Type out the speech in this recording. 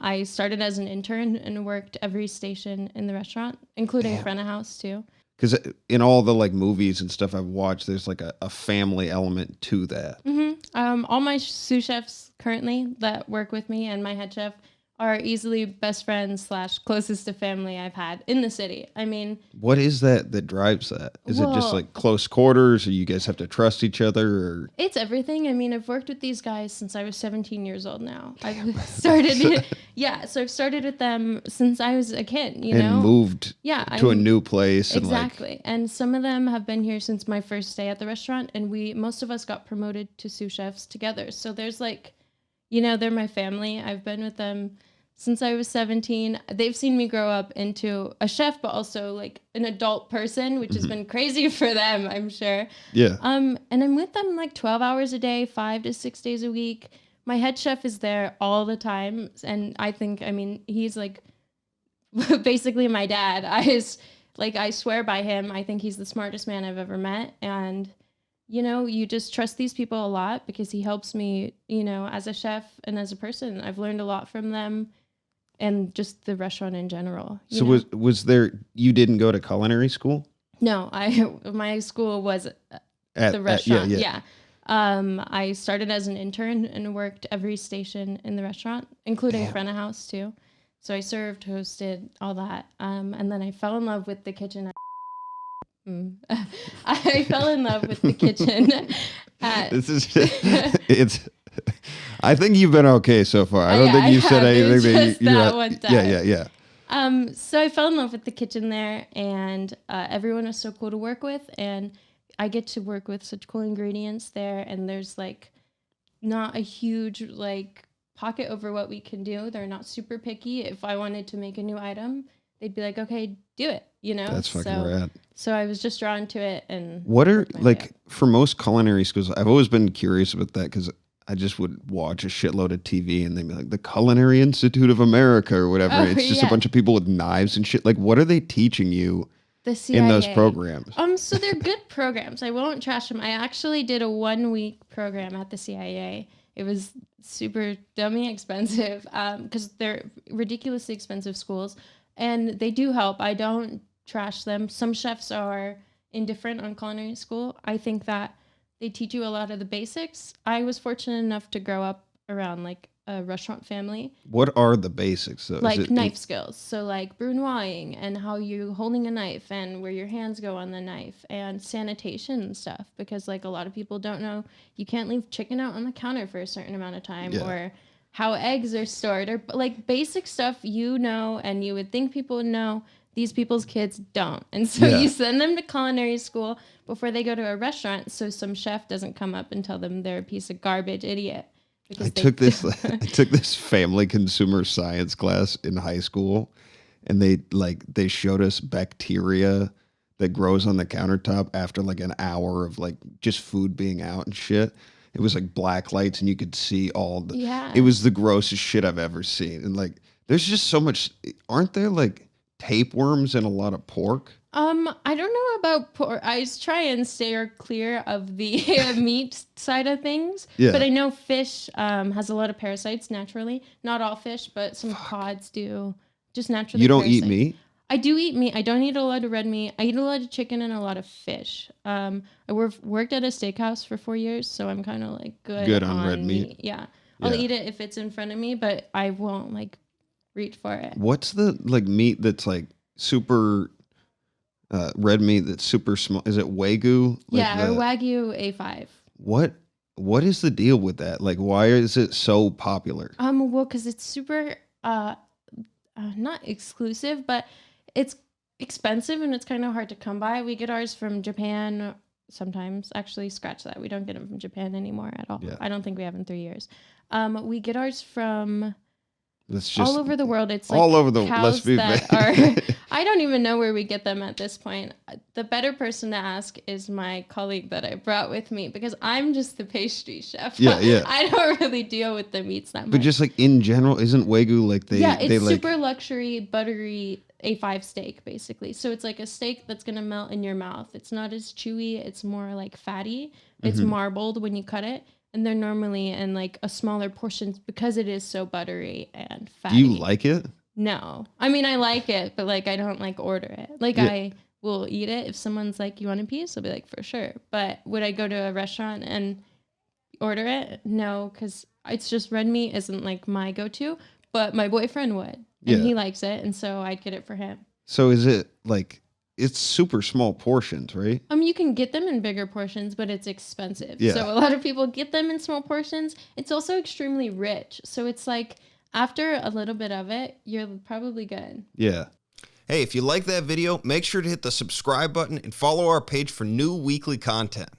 I started as an intern and worked every station in the restaurant, including front of house too. Because in all the like movies and stuff I've watched, there's like a family element to that. All my sous chefs currently that work with me and my head chef are easily best friends / closest to family I've had in the city. I mean, what is that drives that? Is it just like close quarters, or you guys have to trust each other? Or? It's everything. I mean, I've worked with these guys since I was 17 years old now. I've started, so I've started with them since I was a kid, and moved to a new place. Exactly. And some of them have been here since my first day at the restaurant, and most of us got promoted to sous chefs together. So there's like, they're my family. I've been with them since I was 17. They've seen me grow up into a chef, but also like an adult person, which has been crazy for them, I'm sure. Yeah. And I'm with them like 12 hours a day, 5 to 6 days a week. My head chef is there all the time. And I mean, he's like basically my dad. I swear by him. I think he's the smartest man I've ever met. And you just trust these people a lot because he helps me, as a chef and as a person. I've learned a lot from them and just the restaurant in general. So was there, you didn't go to culinary school? No, my school was at the restaurant. Yeah. I started as an intern and worked every station in the restaurant, including front of house too. So I served, hosted, all that. And then I fell in love with the kitchen. I fell in love with the kitchen. I think you've been okay so far. I don't think you said anything that Yeah. So I fell in love with the kitchen there, and everyone was so cool to work with, and I get to work with such cool ingredients there, and there's like not a huge like pocket over what we can do. They're not super picky. If I wanted to make a new item, they'd be like, okay, do it, That's fucking rad. So I was just drawn to it. And what are like for most culinary schools? I've always been curious about that because I just would watch a shitload of TV and they'd be like the Culinary Institute of America or whatever. It's just a bunch of people with knives and shit. Like, what are they teaching you in those programs? So they're good programs. I won't trash them. I actually did a 1-week program at the CIA. It was super dummy expensive because they're ridiculously expensive schools, and they do help. I don't trash them. Some chefs are indifferent on culinary school. I think that they teach you a lot of the basics. I was fortunate enough to grow up around like a restaurant family. What are the basics though? Like knife skills. So like brunoiing and how you're holding a knife and where your hands go on the knife, and sanitation and stuff, because like a lot of people don't know you can't leave chicken out on the counter for a certain amount of time, or how eggs are stored, or like basic stuff and you would think people would know. These people's kids don't. And so you send them to culinary school before they go to a restaurant so some chef doesn't come up and tell them they're a piece of garbage idiot. I took this family consumer science class in high school, and they showed us bacteria that grows on the countertop after like an hour of like just food being out and shit. It was like black lights and you could see it was the grossest shit I've ever seen. And like there's just so much, aren't there like tapeworms and a lot of pork? I don't know about pork. I try and stay clear of the meat side of things. Yeah. But I know fish has a lot of parasites naturally. Not all fish, but some pods do. Just naturally. You don't eat meat? I do eat meat. I don't eat a lot of red meat. I eat a lot of chicken and a lot of fish. I worked at a steakhouse for 4 years, so I'm kind of like good on red meat. Yeah. I'll eat it if it's in front of me, but I won't like reach for it. What's the like meat that's like super red meat that's super small? Is it Wagyu? Or Wagyu A5. What is the deal with that? Like, why is it so popular? Well, because it's super not exclusive, but it's expensive and it's kind of hard to come by. We get ours from Japan sometimes. Actually, scratch that. We don't get them from Japan anymore at all. Yeah. I don't think we have in 3 years. We get ours from all over the world. It's like all over the world. Let's be I don't even know where we get them at this point. The better person to ask is my colleague that I brought with me, because I'm just the pastry chef. Yeah. I don't really deal with the meats that much. But just like in general, isn't Wagyu like it's super luxury, buttery A5 steak basically. So it's like a steak that's gonna melt in your mouth. It's not as chewy. It's more like fatty. It's marbled when you cut it. and they're normally in like a smaller portions because it is so buttery and fatty. Do you like it? No. I mean, I like it, but like I don't like order it. Like I will eat it if someone's like, "You want a piece?" I'll be like, "For sure." But would I go to a restaurant and order it? No, because it's just red meat isn't like my go-to, but my boyfriend would, and he likes it, and so I'd get it for him. So is it like, it's super small portions, right? You can get them in bigger portions, but it's expensive. Yeah. So a lot of people get them in small portions. It's also extremely rich. So it's like after a little bit of it, you're probably good. Yeah. Hey, if you like that video, make sure to hit the subscribe button and follow our page for new weekly content.